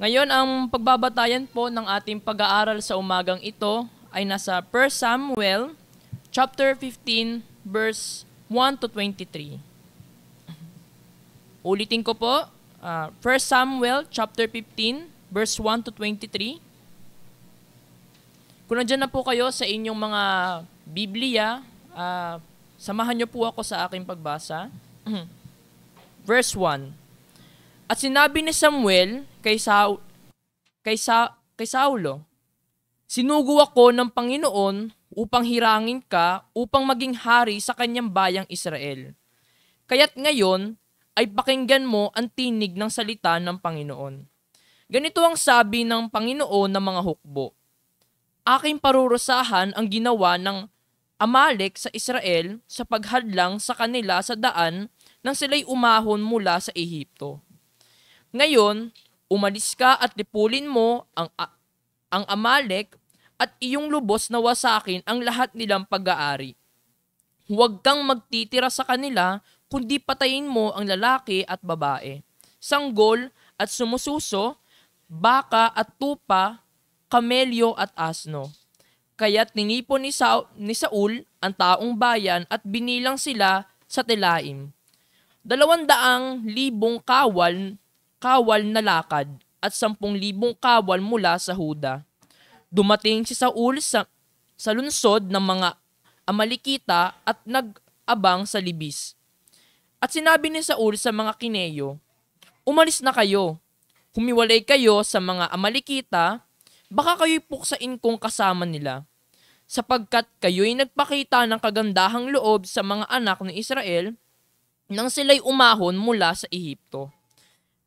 Ngayon, ang pagbabatayan po ng ating pag-aaral sa umagang ito ay nasa 1 Samuel chapter 15 verse 1 to 23. Ulitin ko po, 1 Samuel chapter 15 verse 1 to 23. Kung nandiyan na po kayo sa inyong mga Biblia, samahan niyo po ako sa aking pagbasa. Verse 1. At sinabi ni Samuel kay Saulo, sinugo ako ng Panginoon upang hirangin ka upang maging hari sa kanyang bayang Israel. Kaya't ngayon ay pakinggan mo ang tinig ng salita ng Panginoon. Ganito ang sabi ng Panginoon ng mga hukbo. Aking parurusahan ang ginawa ng Amalek sa Israel sa paghadlang sa kanila sa daan nang sila'y umahon mula sa Ehipto. Ngayon, umalis ka at lipulin mo ang Amalek at iyong lubos na wasakin ang lahat nilang pag-aari. Huwag kang magtitira sa kanila, kundi patayin mo ang lalaki at babae, sanggol at sumususo, baka at tupa, kamelyo at asno. Kaya't ninipon ni Saul ang taong bayan at binilang sila sa Telaim. 200,000 kawal na lakad at 10,000 kawal mula sa Huda. Dumating si Saul sa lungsod ng mga Amalekita at nag-abang sa libis. At sinabi ni Saul sa mga Kineyo, umalis na kayo, humiwalay kayo sa mga Amalekita, baka kayo'y puksain kong kasama nila. Sapagkat kayo'y nagpakita ng kagandahang loob sa mga anak ni Israel nang sila'y umahon mula sa Ehipto.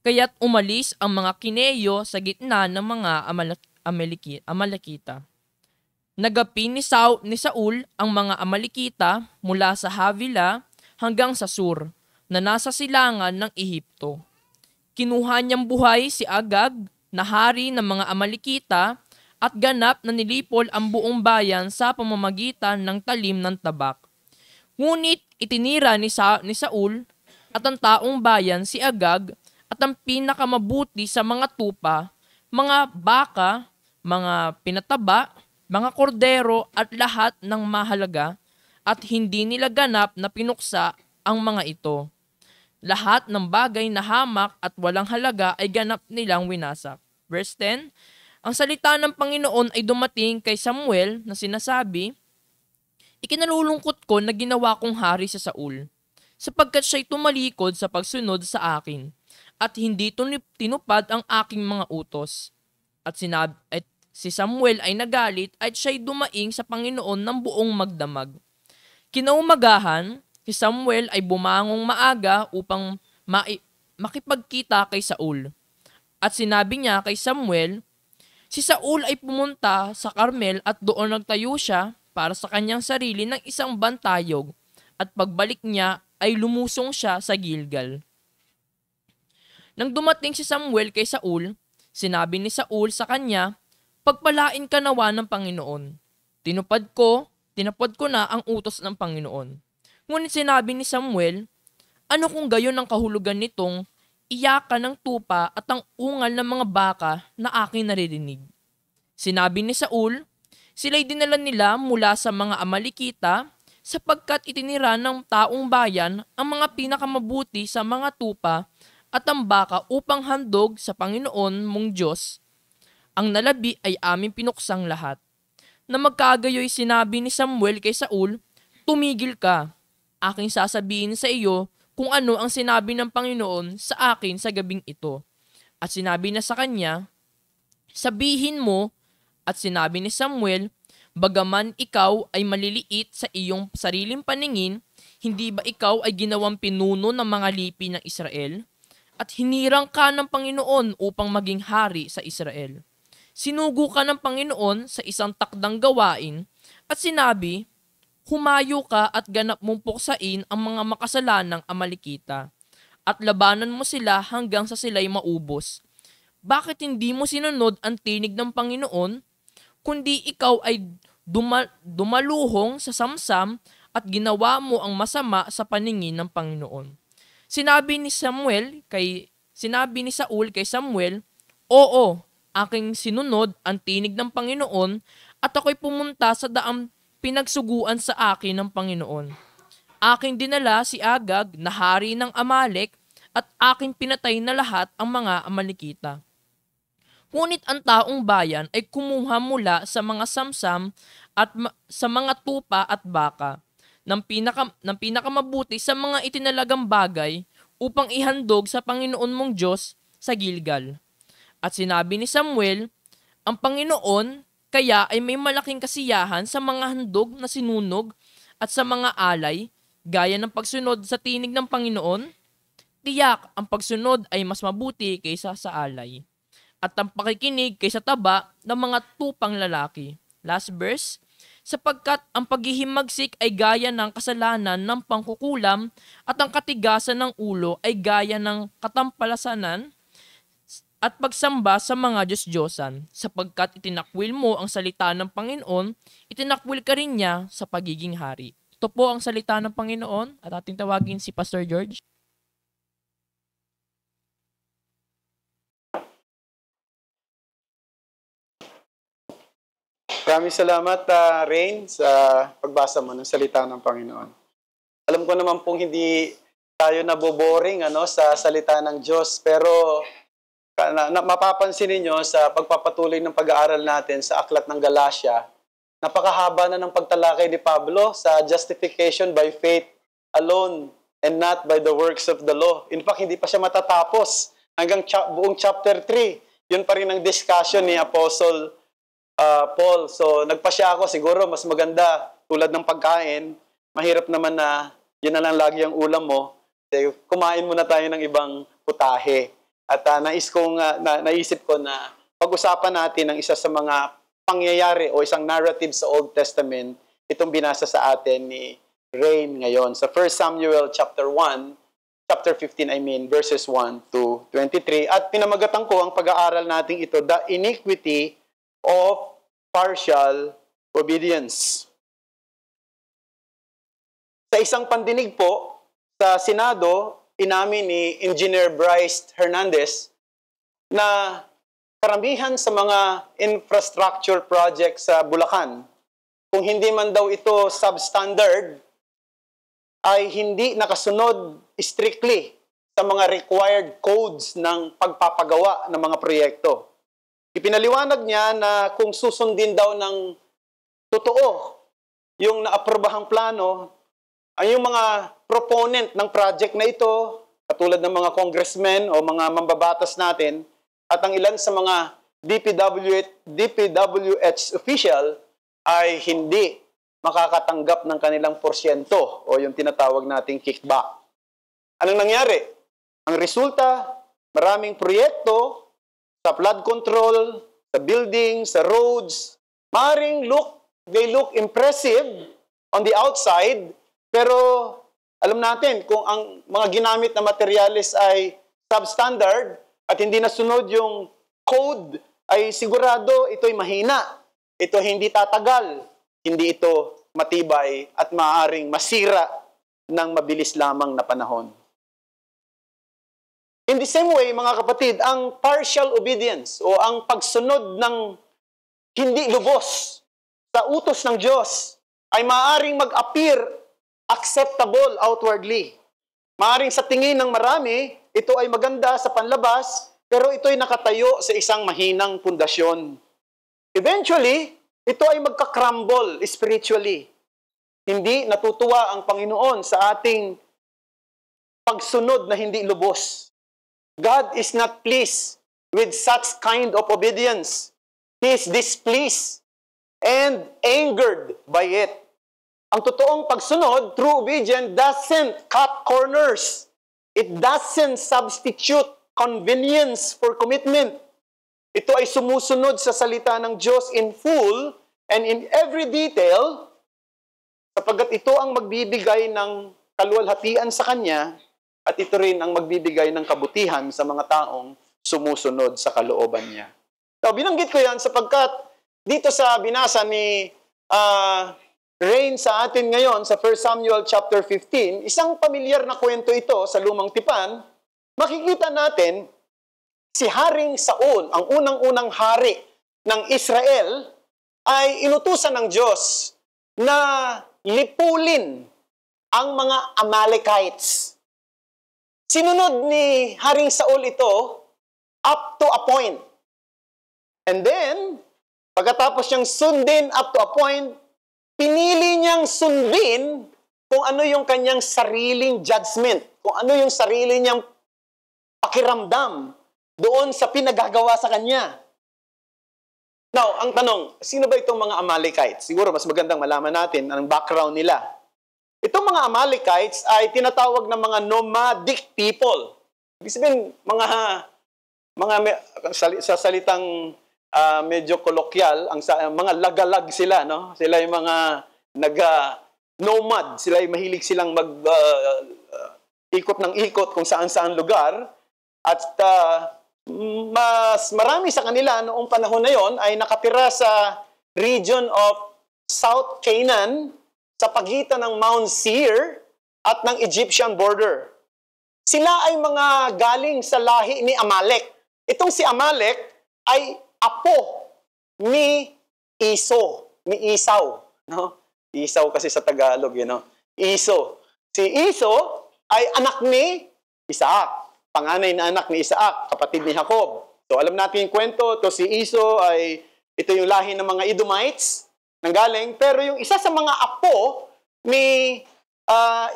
Kaya't umalis ang mga Kineyo sa gitna ng mga Amalekita. Nagapi ni Saul ang mga Amalekita mula sa Havila hanggang sa Sur, na nasa silangan ng Ehipto. Kinuha niyang buhay si Agag, na hari ng mga Amalekita, at ganap na nilipol ang buong bayan sa pamamagitan ng talim ng tabak. Ngunit itinira ni Saul at ang taong bayan si Agag at ang pinakamabuti sa mga tupa, mga baka, mga pinataba, mga kordero at lahat ng mahalaga, at hindi nila ganap na pinuksa ang mga ito. Lahat ng bagay na hamak at walang halaga ay ganap nilang winasak. Verse 10, ang salita ng Panginoon ay dumating kay Samuel na sinasabi, ikinalulungkot ko na ginawa kong hari sa Saul, sapagkat siya'y tumalikod sa pagsunod sa akin, at hindi tinupad ang aking mga utos. At si Samuel ay nagalit at siya'y dumaing sa Panginoon ng buong magdamag. Kinaumagahan, si Samuel ay bumangong maaga upang makipagkita kay Saul. At sinabi niya kay Samuel, si Saul ay pumunta sa Carmel at doon nagtayo siya para sa kanyang sarili ng isang bantayog, at pagbalik niya ay lumusong siya sa Gilgal. Nang dumating si Samuel kay Saul, sinabi ni Saul sa kanya, pagpalain ka nawa ng Panginoon. Tinupad ko na ang utos ng Panginoon. Ngunit sinabi ni Samuel, ano kung gayon ang kahulugan nitong iyakan ng tupa at ang ungal ng mga baka na aking naririnig? Sinabi ni Saul, sila'y dinala nila mula sa mga Amalekita sapagkat itinira ng taong bayan ang mga pinakamabuti sa mga tupa at ang baka upang handog sa Panginoon mong Diyos. Ang nalabi ay aming pinuksang lahat. Na magkagayoy sinabi ni Samuel kay Saul, tumigil ka, aking sasabihin sa iyo kung ano ang sinabi ng Panginoon sa akin sa gabing ito. At sinabi na sa kanya, sabihin mo, at sinabi ni Samuel, bagaman ikaw ay maliliit sa iyong sariling paningin, hindi ba ikaw ay ginawang pinuno ng mga lipi ng Israel? At hinirang ka ng Panginoon upang maging hari sa Israel. Sinugo ka ng Panginoon sa isang takdang gawain at sinabi, humayo ka at ganap mong puksain ang mga makasalanang Amalekita at labanan mo sila hanggang sa sila'y maubos. Bakit hindi mo sinunod ang tinig ng Panginoon? Kundi ikaw ay dumaluhong sa samsam at ginawa mo ang masama sa paningin ng Panginoon. Sinabi ni Saul kay Samuel, Oo, aking sinunod ang tinig ng Panginoon at ako'y pumunta sa daang pinagsuguan sa akin ng Panginoon. Aking dinala si Agag na hari ng Amalek at aking pinatay na lahat ang mga Amalekita. Ngunit ang taong bayan ay kumuha mula sa mga samsam at sa mga tupa at baka ng pinakamabuti sa mga itinalagang bagay upang ihandog sa Panginoon mong Diyos sa Gilgal. At sinabi ni Samuel, ang Panginoon kaya ay may malaking kasiyahan sa mga handog na sinunog at sa mga alay, gaya ng pagsunod sa tinig ng Panginoon. Tiyak ang pagsunod ay mas mabuti kaysa sa alay, at ang pakikinig kaysa taba ng mga tupang lalaki. Last verse, sapagkat ang paghihimagsik ay gaya ng kasalanan ng pangkukulam at ang katigasan ng ulo ay gaya ng katampalasanan at pagsamba sa mga Diyos-Diyosan. Sapagkat itinakwil mo ang salita ng Panginoon, itinakwil ka rin niya sa pagiging hari. Ito po ang salita ng Panginoon at ating tawagin si Pastor George. Maraming salamat, Rain, sa pagbasa mo ng salita ng Panginoon. Alam ko naman pong hindi tayo naboboring sa salita ng Diyos, pero mapapansin ninyo sa pagpapatuloy ng pag-aaral natin sa Aklat ng Galatia, napakahaba na ng pagtalakay ni Pablo sa justification by faith alone and not by the works of the law. In fact, hindi pa siya matatapos hanggang buong chapter 3. Yun pa rin ang discussion ni Apostle Paul. So, nagpasya ako, siguro mas maganda tulad ng pagkain. Mahirap naman na yun na lang lagi ang ulam mo. Kumain muna tayo ng ibang putahe. At naisip ko na pag-usapan natin ang isa sa mga pangyayari o isang narrative sa Old Testament, itong binasa sa atin ni Rain ngayon. Sa 1 Samuel chapter 15, verses 1 to 23. At pinamagatan ko ang pag-aaral natin ito, The Iniquity of Partial Obedience. Sa isang pandinig po sa Senado, inamin ni Engineer Bryce Hernandez na karamihan sa mga infrastructure projects sa Bulacan, kung hindi man daw ito substandard, ay hindi nakasunod strictly sa mga required codes ng pagpapagawa ng mga proyekto. Ipinaliwanag niya na kung susundin daw ng totoo yung naaprobahang plano, ay yung mga proponent ng project na ito, katulad ng mga congressmen o mga mambabatas natin, at ang ilan sa mga DPWH official ay hindi makakatanggap ng kanilang porsyento o yung tinatawag nating kickback. Anong nangyari? Ang resulta, maraming proyekto sa flood control, sa building, sa roads, they look impressive on the outside, pero alam natin kung ang mga ginamit na materyales ay substandard at hindi nasunod yung code, ay sigurado ito'y mahina, ito hindi tatagal, hindi ito matibay at maaaring masira ng mabilis lamang na panahon. In the same way, mga kapatid, ang partial obedience o ang pagsunod ng hindi lubos sa utos ng Diyos ay maaaring mag-appear acceptable outwardly. Maaaring sa tingin ng marami, ito ay maganda sa panlabas, pero ito ay nakatayo sa isang mahinang pundasyon. Eventually, ito ay magka-crumble spiritually. Hindi natutuwa ang Panginoon sa ating pagsunod na hindi lubos. God is not pleased with such kind of obedience. He is displeased and angered by it. Ang totoong pagsunod, true obedience, doesn't cut corners. It doesn't substitute convenience for commitment. Ito ay sumusunod sa salita ng Diyos in full and in every detail, sapagkat ito ang magbibigay ng kaluwalhatian sa Kanya at ito rin ang magbibigay ng kabutihan sa mga taong sumusunod sa kalooban niya. So, binanggit ko yan sapagkat dito sa binasa ni Rain sa atin ngayon sa 1 Samuel chapter 15, isang pamilyar na kwento ito sa Lumang Tipan, makikita natin si Haring Saul, ang unang-unang hari ng Israel, ay inutusan ng Diyos na lipulin ang mga Amalekites. Sinunod ni Haring Saul ito up to a point. And then, pagkatapos niyang sundin up to a point, pinili niyang sundin kung ano yung kanyang sariling judgment, kung ano yung sarili niyang pakiramdam doon sa pinagagawa sa kanya. Now, ang tanong, sino ba itong mga Amalekites? Siguro mas magandang malaman natin ang background nila. Itong mga Amalekites ay tinatawag na mga nomadic people. Ibig sabihin, sa salitang medyo kolokyal, mga lagalag sila, no? Sila yung mga nomad, sila yung mahilig silang ikot ng ikot kung saan-saan lugar. At mas marami sa kanila noong panahon na yon ay nakatira sa region of South Canaan sa pagitan ng Mount Seir at ng Egyptian border. Sila ay mga galing sa lahi ni Amalek. Itong si Amalek ay apo ni Esau, no? Esau kasi sa Tagalog, Esau. Si Esau ay anak ni Isaac. Panganay na anak ni Isaac, kapatid ni Jacob. So alam natin yung kwento, to si Esau ay ito yung lahi ng mga Edomites nanggaling, pero yung isa sa mga apo ni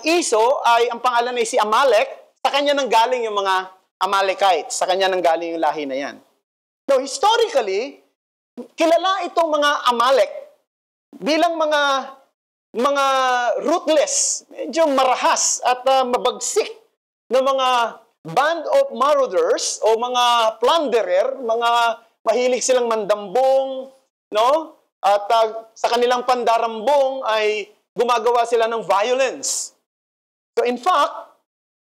Esau ay ang pangalan ay si Amalek, sa kanya nanggaling yung mga Amalekites, sa kanya nanggaling yung lahi na yan. Now historically, kilala itong mga Amalek bilang mga ruthless, medyo marahas at mabagsik na mga band of marauders o mga plunderer, mga mahilig silang mandambong, no? At sa kanilang pandarambong ay gumagawa sila ng violence. So in fact,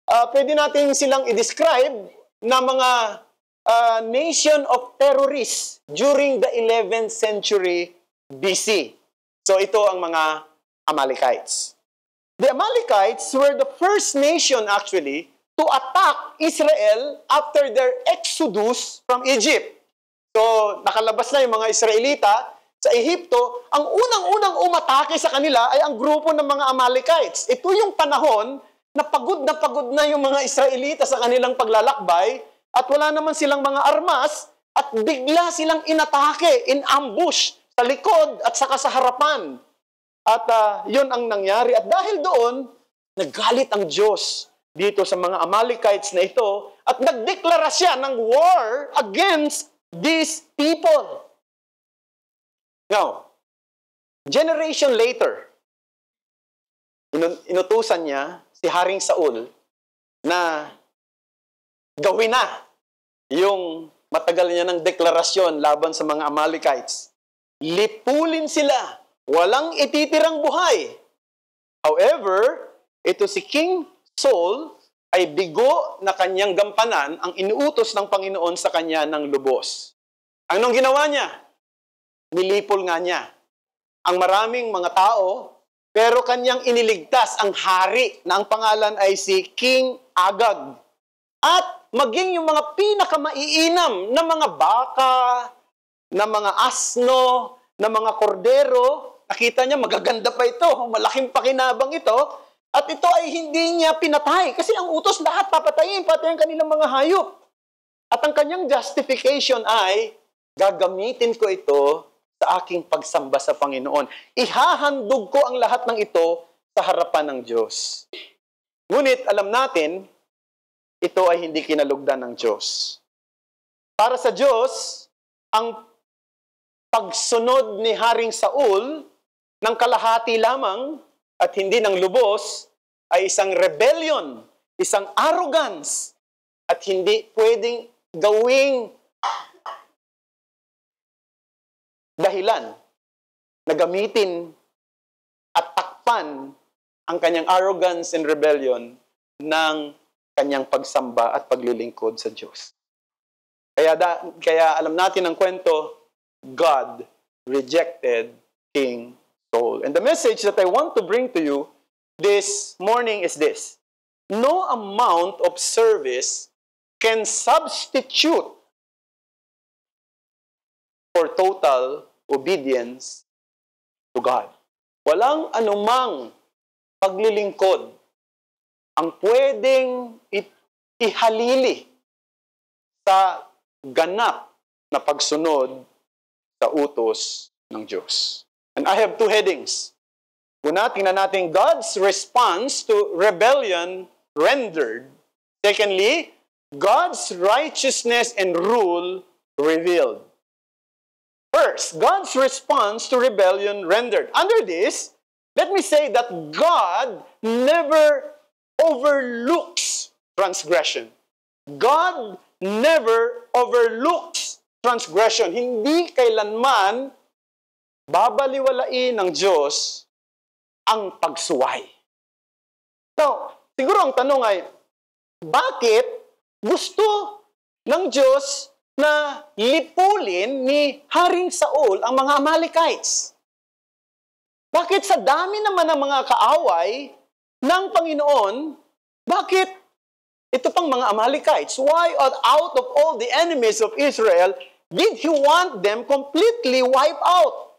pwede natin silang i-describe na mga nation of terrorists during the 11th century BC. So ito ang mga Amalekites. The Amalekites were the first nation actually to attack Israel after their exodus from Egypt. So, nakalabas na yung mga Israelita sa Ehipto. Ang unang-unang umatake sa kanila ay ang grupo ng mga Amalekites. Ito yung panahon na pagod na yung mga Israelita sa kanilang paglalakbay at wala naman silang mga armas at bigla silang inatake, in ambush, sa likod at saka sa harapan. At yun ang nangyari. At dahil doon, naggalit ang Diyos dito sa mga Amalekites na ito at nagdeklara siya ng war against these people. Now, generation later, inutusan niya si Haring Saul na gawin na yung matagal niya ng deklarasyon laban sa mga Amalekites. Lipulin sila, walang ititirang buhay. However, ito si King Saul ay bigo na kanyang gampanan ang inuutos ng Panginoon sa kanya ng lubos. Anong ginawa niya? Nilipol nga niya ang maraming mga tao, pero kanyang iniligtas ang hari na ang pangalan ay si King Agag. At maging yung mga pinakamaiinam na mga baka, na mga asno, na mga kordero, nakita niya magaganda pa ito, malaking pakinabang ito. At ito ay hindi niya pinatay. Kasi ang utos lahat papatayin, pati ang kanilang mga hayop. At ang kanyang justification ay, gagamitin ko ito sa aking pagsamba sa Panginoon. Ihahandog ko ang lahat ng ito sa harapan ng Diyos. Ngunit alam natin, ito ay hindi kinalugdan ng Diyos. Para sa Diyos, ang pagsunod ni Haring Saul ng kalahati lamang at hindi ng lubos ay isang rebellion, isang arrogance, at hindi pwedeng gawing dahilan na gamitin at takpan ang kanyang arrogance and rebellion ng kanyang pagsamba at paglilingkod sa Diyos. Kaya alam natin ang kwento, God rejected King Saul. And the message that I want to bring to you this morning is this. No amount of service can substitute for total obedience to God. Walang anumang paglilingkod ang pwedeng ihalili sa ganap na pagsunod sa utos ng Diyos. And I have two headings. Una, tingnan natin God's response to rebellion rendered. Secondly, God's righteousness and rule revealed. First, God's response to rebellion rendered. Under this, let me say that God never overlooks transgression. God never overlooks transgression. Hindi kailanman babaliwalain ng Diyos ang pagsuway. Now, siguro ang tanong ay, bakit gusto ng Diyos na lipulin ni Haring Saul ang mga Amalekites? Bakit sa dami naman ng mga kaaway ng Panginoon, bakit ito pang mga Amalekites? Why out of all the enemies of Israel, did He want them completely wiped out?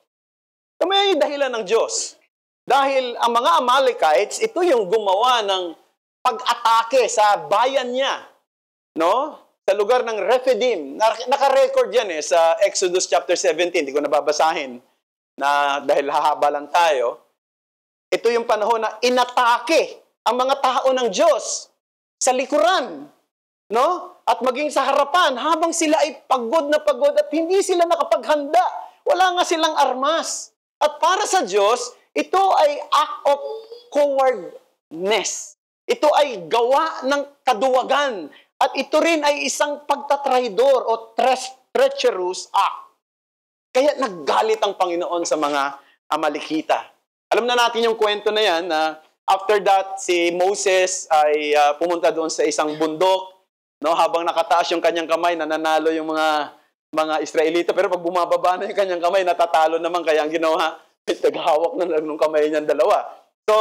May dahilan ng Diyos. Dahil ang mga Amalekites, ito yung gumawa ng pag-atake sa bayan niya. No? Sa lugar ng Rephidim. Naka-record yan sa Exodus chapter 17. Hindi ko nababasahin dahil hahaba lang tayo. Ito yung panahon na inatake ang mga tao ng Diyos sa likuran, no? At maging sa harapan habang sila ay pagod na pagod at hindi sila nakapaghanda. Wala nga silang armas. At para sa Diyos, ito ay act of cowardness. Ito ay gawa ng kaduwagan. At ito rin ay isang pagtatraidor o treacherous act. Kaya naggalit ang Panginoon sa mga Amalekita. Alam na natin yung kwento na yan na after that, si Moses ay pumunta doon sa isang bundok. No, habang nakataas yung kanyang kamay, nananalo yung mga Israelita. Pero pag bumababa na yung kanyang kamay, natatalo naman. Kaya ang ginawa, naghahawak na lang ng kamay niyang dalawa. So,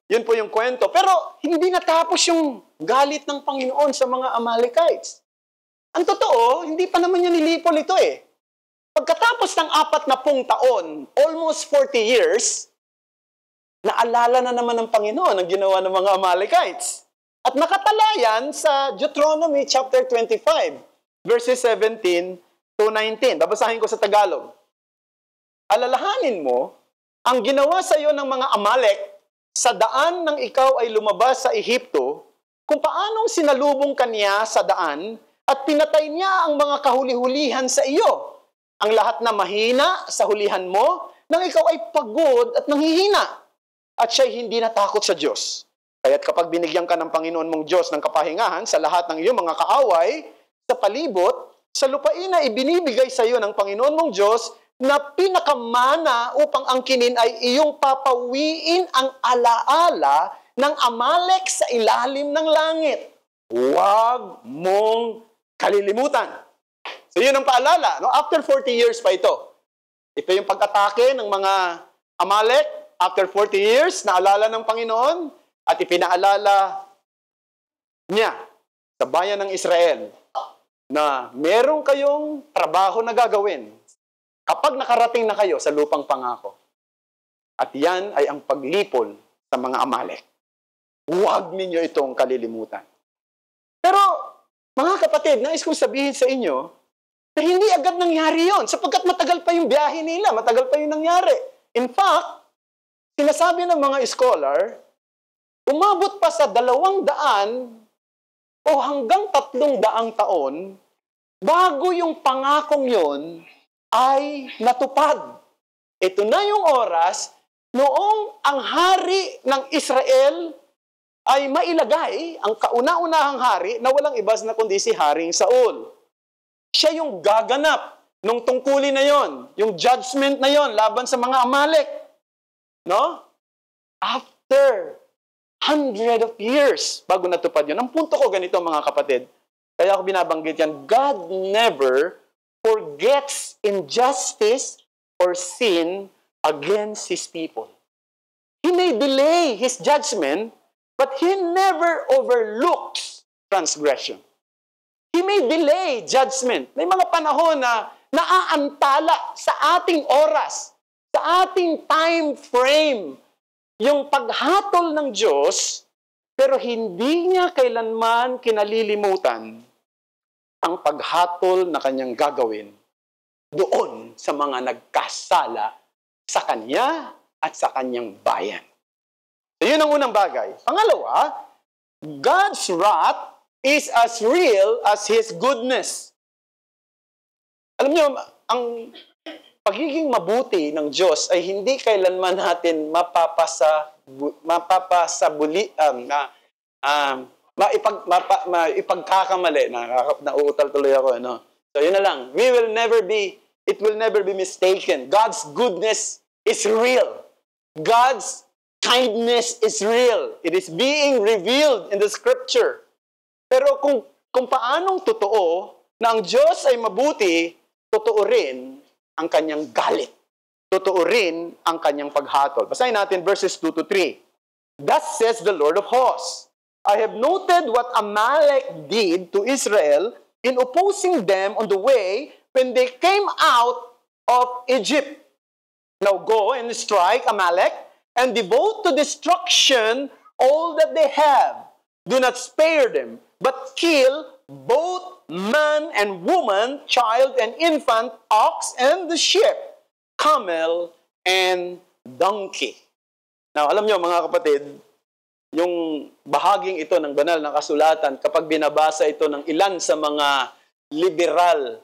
yun po yung kwento. Pero hindi natapos yung galit ng Panginoon sa mga Amalekites. Ang totoo, hindi pa naman niya nilipol ito Pagkatapos ng 40 taon, almost 40 years, naalala na naman ng Panginoon ang ginawa ng mga Amalekites. At nakatalayan sa Deuteronomy chapter 25, verses 17 to 19. Babasahin ko sa Tagalog. Alalahanin mo, ang ginawa sa iyo ng mga Amalek sa daan nang ikaw ay lumabas sa Ehipto, kung paanong sinalubong kaniya sa daan at pinatay niya ang mga kahuli-hulihan sa iyo. Ang lahat na mahina sa hulihan mo, nang ikaw ay pagod at nanghihina. At siya'y hindi natakot sa Diyos. Kaya't kapag binigyan ka ng Panginoon mong Diyos ng kapahingahan sa lahat ng iyong mga kaaway, sa palibot, sa lupain na ibinibigay sa iyo ng Panginoon mong Diyos, na pinakamana upang angkinin ay iyong papawiin ang alaala ng Amalek sa ilalim ng langit. Huwag mong kalilimutan. So yun ang paalala. No? After 40 years pa ito. Ito yung pag-atake ng mga Amalek. After 40 years, naalala ng Panginoon at ipinaalala niya sa bayan ng Israel na meron kayong trabaho na gagawin kapag nakarating na kayo sa lupang pangako. At yan ay ang paglipol sa mga Amalek. Huwag ninyo itong kalilimutan. Pero, mga kapatid, nais kong sabihin sa inyo na hindi agad nangyari yon sapagkat matagal pa yung biyahe nila, matagal pa yung nangyari. In fact, sinasabi ng mga scholar, umabot pa sa 200 o hanggang 300 taon bago yung pangakong yon ay natupad. Ito na yung oras noong ang hari ng Israel ay mailagay, ang kauna-unahang hari na walang iba na kundi si Haring Saul. Siya yung gaganap nung tungkulin na yon, yung judgment na yon laban sa mga Amalek. No? After 100 of years bago natupad yun. Ang punto ko ganito mga kapatid, kaya ako binabanggit yan, God never forgets injustice or sin against His people. He may delay His judgment, but He never overlooks transgression. He may delay judgment. May mga panahon na naaantala sa ating oras, sa ating time frame, yung paghatol ng Diyos, pero hindi niya kailanman kinalilimutan ang paghatol na kanyang gagawin doon sa mga nagkasala sa kanya at sa kanyang bayan. So, yun ang unang bagay. Pangalawa, God's wrath is as real as His goodness. Alam niyo, ang pagiging mabuti ng Diyos ay hindi kailanman natin maipagkakamali. Nauutal tuloy ako. Ano? So, yun na lang. It will never be mistaken. God's goodness is real. God's kindness is real. It is being revealed in the Scripture. Pero kung paanong totoo na ang Diyos ay mabuti, totoo rin ang kanyang galit. Totoo rin ang kanyang paghatol. Basahin natin verses 2 to 3. Thus says the Lord of hosts, I have noted what Amalek did to Israel in opposing them on the way when they came out of Egypt. Now go and strike Amalek and devote to destruction all that they have. Do not spare them, but kill both man and woman, child and infant, ox and the sheep, camel and donkey. Now, alam nyo mga kapatid, yung bahaging ito ng banal na kasulatan, kapag binabasa ito ng ilan sa mga liberal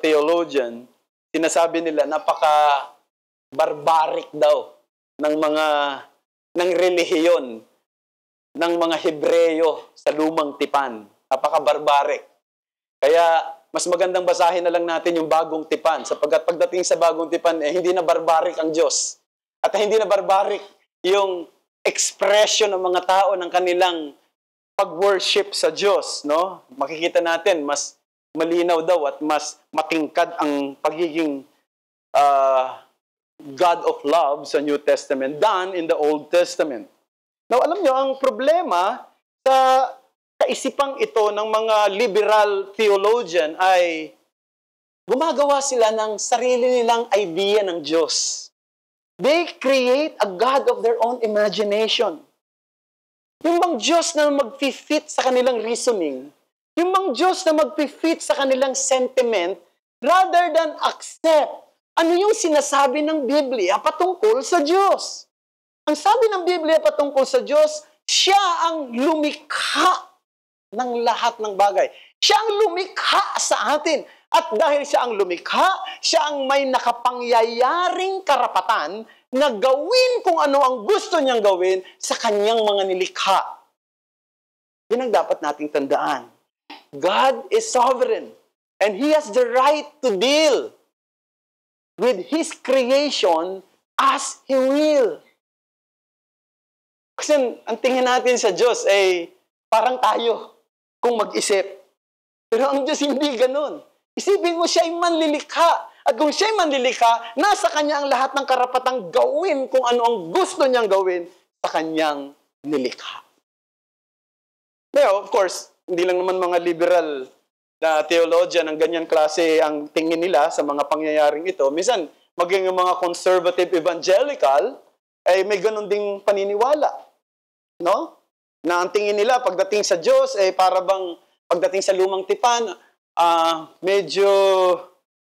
theologian, sinasabi nila napaka-barbaric daw ng relihiyon ng mga Hebreyo sa lumang tipan. Napaka-barbaric. Kaya mas magandang basahin na lang natin yung bagong tipan sapagkat pagdating sa bagong tipan hindi na barbaric ang Diyos. At hindi na barbaric yung expression ng mga tao ng kanilang pag-worship sa Diyos, no? Makikita natin mas malinaw daw at mas matingkad ang pagiging God of love sa New Testament than in the Old Testament. Now, alam nyo, ang problema sa kaisipang ito ng mga liberal theologian ay gumagawa sila ng sarili nilang idea ng Diyos. They create a God of their own imagination. Yung bang Diyos na mag-fit sa kanilang reasoning, yung bang Diyos na mag-fit sa kanilang sentiment, rather than accept ano yung sinasabi ng Biblia patungkol sa Diyos. Ang sabi ng Biblia patungkol sa Diyos, siya ang lumikha ng lahat ng bagay. Siya ang lumikha sa atin. At dahil siya ang lumikha, siya ang may nakapangyayaring karapatan na gawin kung ano ang gusto niyang gawin sa kanyang mga nilikha. Yan ang dapat nating tandaan. God is sovereign and He has the right to deal with His creation as He will. Kasi ang tingin natin sa Diyos ay parang tayo kung mag-isip. Pero ang Diyos hindi ganun. Isipin mo siya ay manlilikha. At kung siya ay manlilikha, nasa kanya ang lahat ng karapatang gawin kung ano ang gusto niyang gawin sa kanyang nilikha. Pero, of course, hindi lang naman mga liberal na theologian ng ganyan klase ang tingin nila sa mga pangyayaring ito. Minsan, maging yung mga conservative evangelical, ay may ganun ding paniniwala. No? Na ang tingin nila pagdating sa Diyos, ay para bang pagdating sa lumang tipan, medyo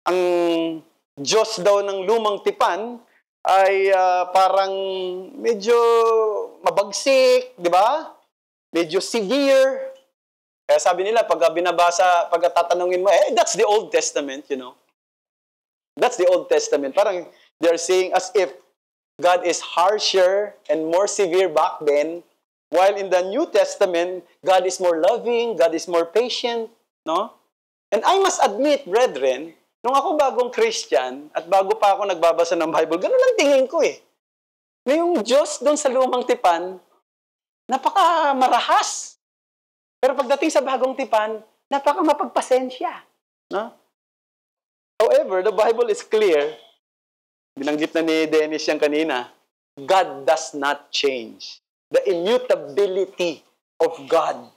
ang Diyos daw ng lumang tipan ay parang medyo mabagsik, di ba? Medyo severe. Kaya sabi nila, pag binabasa, pag tatanungin mo, that's the Old Testament, you know. That's the Old Testament. Parang they're saying as if God is harsher and more severe back then, while in the New Testament, God is more loving, God is more patient, no? And I must admit, brethren, nung ako bagong Christian, at bago pa ako nagbabasa ng Bible, ganun lang tingin ko eh. Na yung Diyos doon sa lumang tipan, napaka-marahas. Pero pagdating sa bagong tipan, napaka-mapagpasensya. No? However, the Bible is clear, binanggit na ni Dennis yan kanina, God does not change. The immutability of God.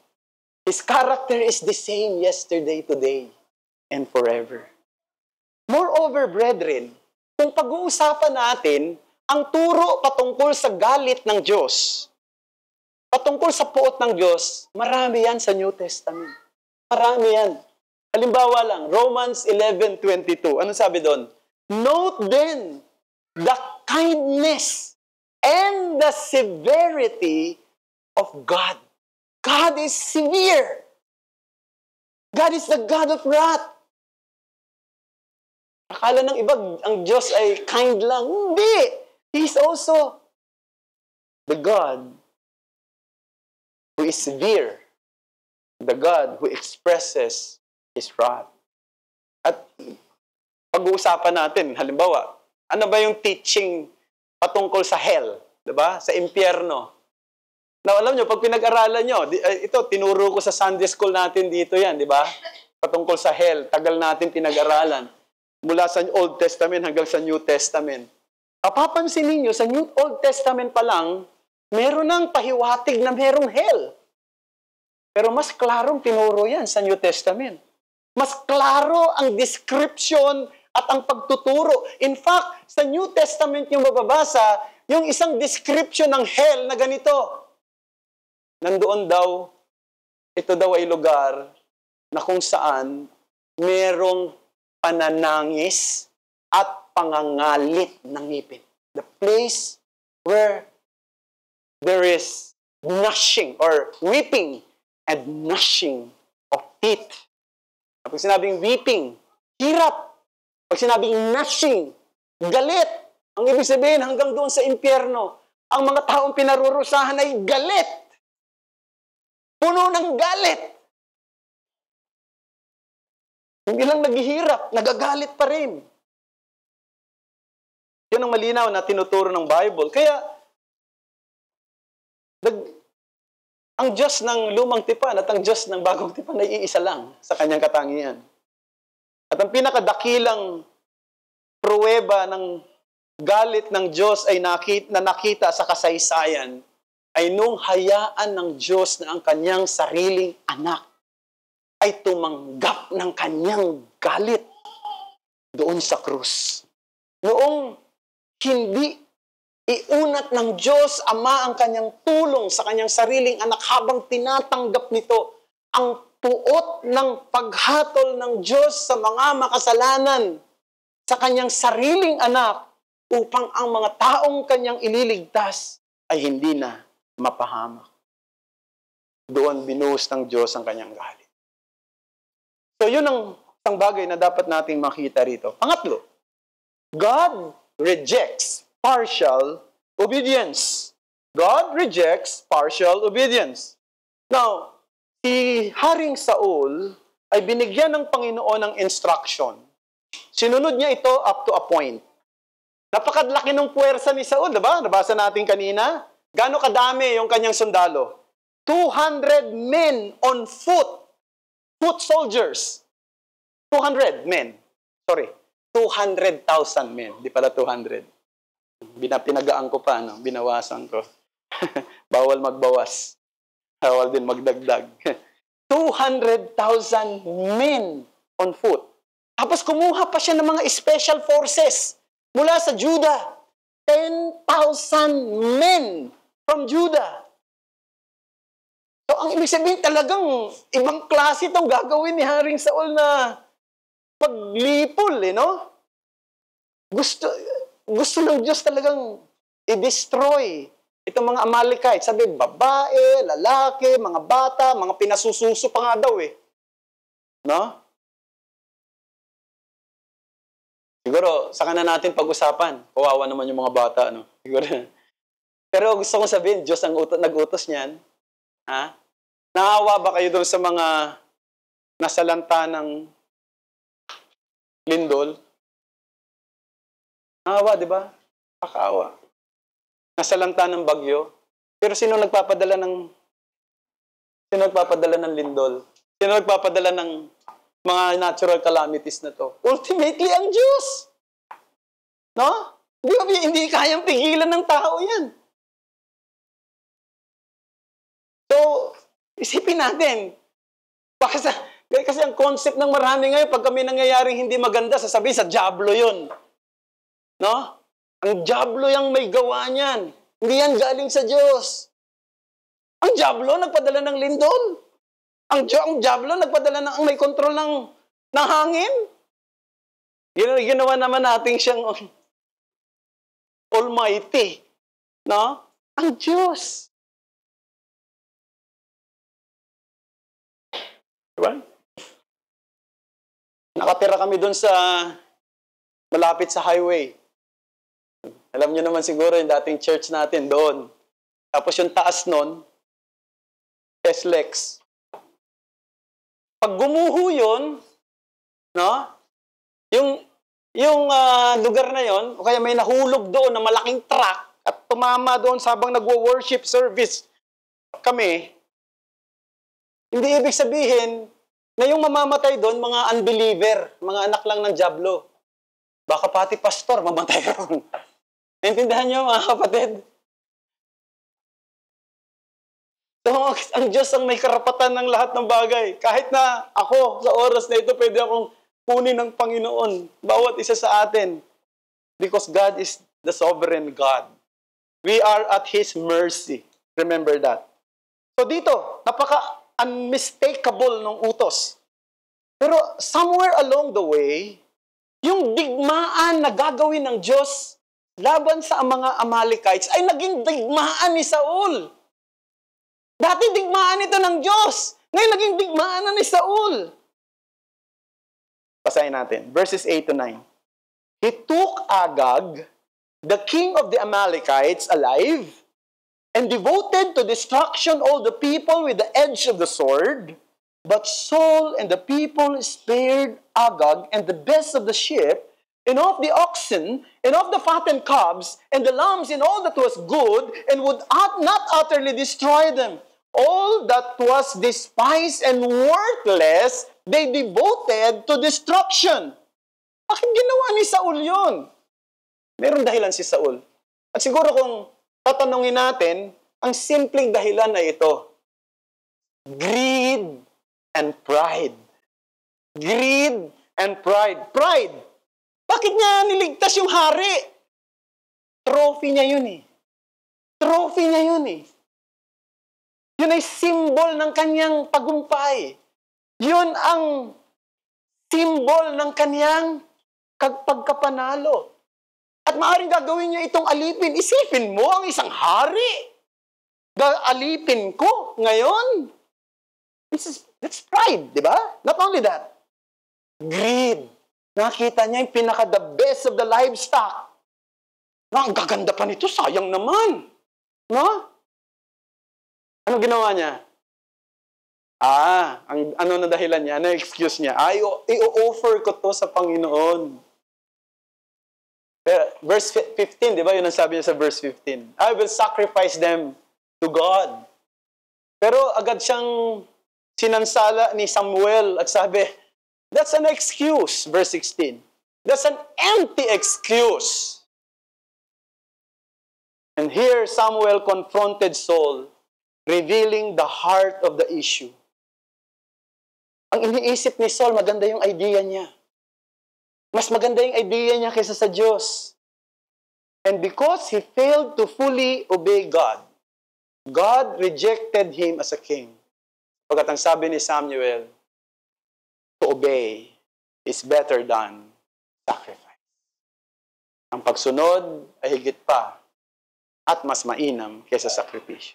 His character is the same yesterday, today, and forever. Moreover, brethren, kung pag-uusapan natin ang turo patungkol sa galit ng Diyos, patungkol sa puot ng Diyos, marami yan sa New Testament. Marami yan. Halimbawa lang, Romans 11:22. Ano sabi doon? Note then the kindness and the severity of God. God is severe. God is the God of wrath. Akala ng iba, ang Diyos ay kind lang. Hindi. He is also the God who is severe. The God who expresses His wrath. At pag-uusapan natin, halimbawa, ano ba yung teaching patungkol sa hell? Diba? Sa impyerno. Now, alam nyo, pag pinag-aralan nyo, ito, tinuro ko sa Sunday school natin dito yan, di ba? Patungkol sa hell, tagal natin pinag-aralan. Mula sa Old Testament hanggang sa New Testament. Papapansin ninyo, sa Old Testament pa lang, meron ng pahiwatig na merong hell. Pero mas klarong tinuro yan sa New Testament. Mas klaro ang description at ang pagtuturo. In fact, sa New Testament yung mababasa, yung isang description ng hell na ganito. Nandoon daw, ito daw ay lugar na kung saan merong pananangis at pangangalit ng ngipin. The place where there is gnashing or weeping and gnashing of teeth. Pag sinabing weeping, hirap. Pag sinabing gnashing, galit. Ang ibig sabihin hanggang doon sa impyerno, ang mga taong pinarurusahan ay galit. Puno ng galit. Hindi lang naghihirap, nagagalit pa rin. Yan ang malinaw na tinuturo ng Bible. Kaya, ang Diyos ng lumang tipan at ang Diyos ng bagong tipan ay iisa lang sa kanyang katangian. At ang pinakadakilang pruweba ng galit ng Diyos ay nakita sa kasaysayan ay nung hayaan ng Diyos na ang kanyang sariling anak ay tumanggap ng kanyang galit doon sa krus. Noong hindi iunat ng Diyos Ama ang kanyang tulong sa kanyang sariling anak habang tinatanggap nito ang puot ng paghatol ng Diyos sa mga makasalanan sa kanyang sariling anak upang ang mga taong kanyang ililigtas ay hindi na mapahamak. Doon binuhos ng Diyos ang kanyang galit. So yun ang isang bagay na dapat nating makita rito. Pangatlo, God rejects partial obedience. God rejects partial obedience. Now, si Haring Saul ay binigyan ng Panginoon ng instruction. Sinunod niya ito up to a point. Napakadlaki ng puwersa ni Saul, diba? Nabasa natin kanina. Gaano kadami yung kanyang sundalo? 200 men on foot. Foot soldiers. 200 men. Sorry. 200,000 men. Di pala 200. Pinagaan ko pa, no? Binawasan ko. Bawal magbawas. Bawal din magdagdag. 200,000 men on foot. Tapos kumuha pa siya ng mga special forces mula sa Judah. 10,000 men from Judah. So, ang ibig sabihin talagang ibang klase itong gagawin ni Haring Saul na paglipol, no? Gusto ng Diyos talagang i-destroy itong mga Amalekite. Sabi, babae, lalaki, mga bata, mga pinasususo pa nga daw eh. No? Siguro, saka na natin pag-usapan. Kawawa naman yung mga bata, no? Siguro. Pero gusto kong sabihin, Diyos ang nag-utos niyan. Ha? Naawa ba kayo doon sa mga nasalanta ng lindol? Naawa, di ba? Pakaawa. Nasalanta ng bagyo. Pero sino nagpapadala ng lindol? Sino nagpapadala ng mga natural calamities na to? Ultimately, ang Diyos. No? Hindi kayang pigilan ng tao yan. So, isipin natin, Kasi ang concept ng marami ngayon, pag kami nangyayaring hindi maganda, sasabihin sa diablo yun. No? Ang diablo yung may gawa niyan. Hindi yan galing sa Diyos. Ang diablo nagpadala ng lindol. Ang diablo nagpadala ng may kontrol ng hangin. Ginawa naman natin siyang Almighty. No? Ang Diyos. Diba? Nakatira kami doon sa malapit sa highway. Alam niyo naman siguro yung dating church natin doon. Tapos yung taas nun, SLEX. Pag gumuho yun, no? Yung lugar na yon, o kaya may nahulog doon na malaking truck at tumama doon sabang nagwo-worship service kami, hindi ibig sabihin na yung mamamatay doon, mga unbeliever, mga anak lang ng diablo. Baka pati pastor, mamatay ron. Naintindihan niyo, mga kapatid? So, ang Diyos ang may karapatan ng lahat ng bagay. Kahit na ako, sa oras na ito, pwede akong kunin ng Panginoon, bawat isa sa atin. Because God is the sovereign God. We are at His mercy. Remember that. So dito, napaka-unmistakable ng utos. Pero somewhere along the way, yung digmaan na gagawin ng Diyos laban sa mga Amalekites ay naging digmaan ni Saul. Dati digmaan ito ng Diyos. Ngayon naging digmaan na ni Saul. Basahin natin. Verses 8 to 9. He took Agag, the king of the Amalekites, alive, and devoted to destruction all the people with the edge of the sword. But Saul and the people spared Agag and the best of the sheep, and of the oxen, and of the fattened calves, and the lambs, and all that was good, and would not utterly destroy them. All that was despised and worthless, they devoted to destruction. Bakit ginawa ni Saul yun? Merong dahilan si Saul. At siguro kung tatanungin natin, ang simpleng dahilan na ito, greed and pride. Greed and pride. Pride. Bakit niya niligtas yung hari? Trophy niya yun eh. Trophy niya yun eh. Yun ay symbol ng kanyang tagumpay. Yun ang symbol ng kanyang pagkapanalo. At maaaring gagawin niya itong alipin. Isipin mo ang isang hari. Alipin ko ngayon. That's pride, di ba? Not only that. Greed. Nakita niya yung pinaka-the best of the livestock. Ang gaganda pa nito, sayang naman. No? Ano ginawa niya? Ano na dahilan niya? Ano excuse niya? I-offer ko to sa Panginoon. Verse 15, di ba? Yun ang sabi niya sa verse 15. I will sacrifice them to God. Pero agad siyang sinansala ni Samuel at sabi, that's an excuse, verse 16. That's an empty excuse. And here Samuel confronted Saul, revealing the heart of the issue. Ang iniisip ni Saul, maganda yung idea niya. Mas maganda yung idea niya kaysa sa Diyos. And because he failed to fully obey God, God rejected him as a king. Pagkat ang sabi ni Samuel, to obey is better than sacrifice. Ang pagsunod ay higit pa at mas mainam kaysa sakripisyo.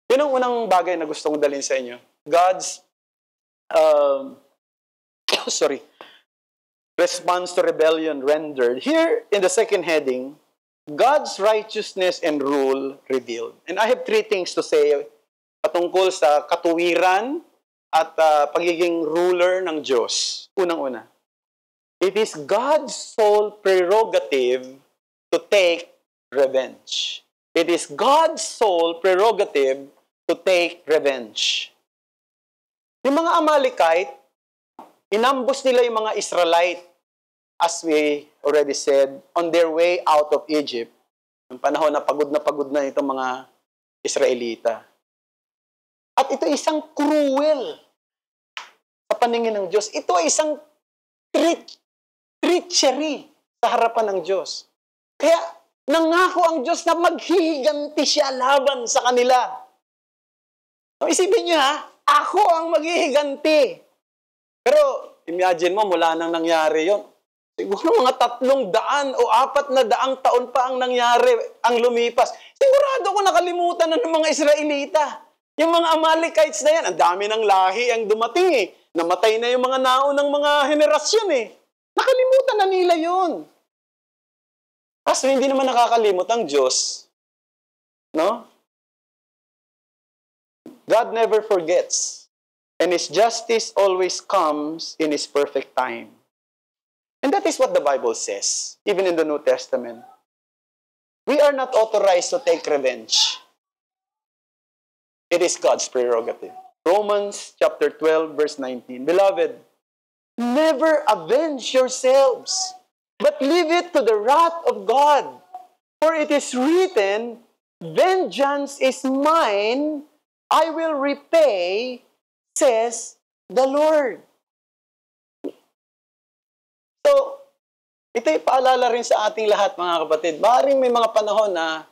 Yun ang unang bagay na gusto kong dalhin sa inyo. God's response to rebellion rendered. Here, in the second heading, God's righteousness and rule revealed. And I have three things to say patungkol sa katuwiran at pagiging ruler ng Diyos. Unang-una, it is God's sole prerogative to take revenge. It is God's sole prerogative to take revenge. Yung mga Amalekite, inambus nila yung mga Israelite, as we already said, on their way out of Egypt. Yung panahon na pagod na itong mga Israelita. At ito isang cruel paningin ng Diyos. Ito ay isang treachery sa harapan ng Diyos. Kaya nangako ang Diyos na maghihiganti siya laban sa kanila. So, isipin niyo ako ang maghihiganti. Pero imagine mo, mula nang nangyari yon. Siguro mga 300 o 400 taon pa ang nangyari, ang lumipas. Sigurado ko nakalimutan na ng mga Israelita. Yung mga Amalekites na yan, ang dami ng lahi ang dumating eh. Namatay na yung mga naunang mga henerasyon eh. Nakalimutan na nila yun. Kaso hindi naman nakakalimot ang Diyos. No? God never forgets. And His justice always comes in His perfect time. And that is what the Bible says, even in the New Testament. We are not authorized to take revenge. It is God's prerogative. Romans chapter 12, verse 19. Beloved, never avenge yourselves, but leave it to the wrath of God. For it is written, vengeance is mine, I will repay, says the Lord. So, ito'y paalala rin sa ating lahat, mga kapatid. Maaaring may mga panahon na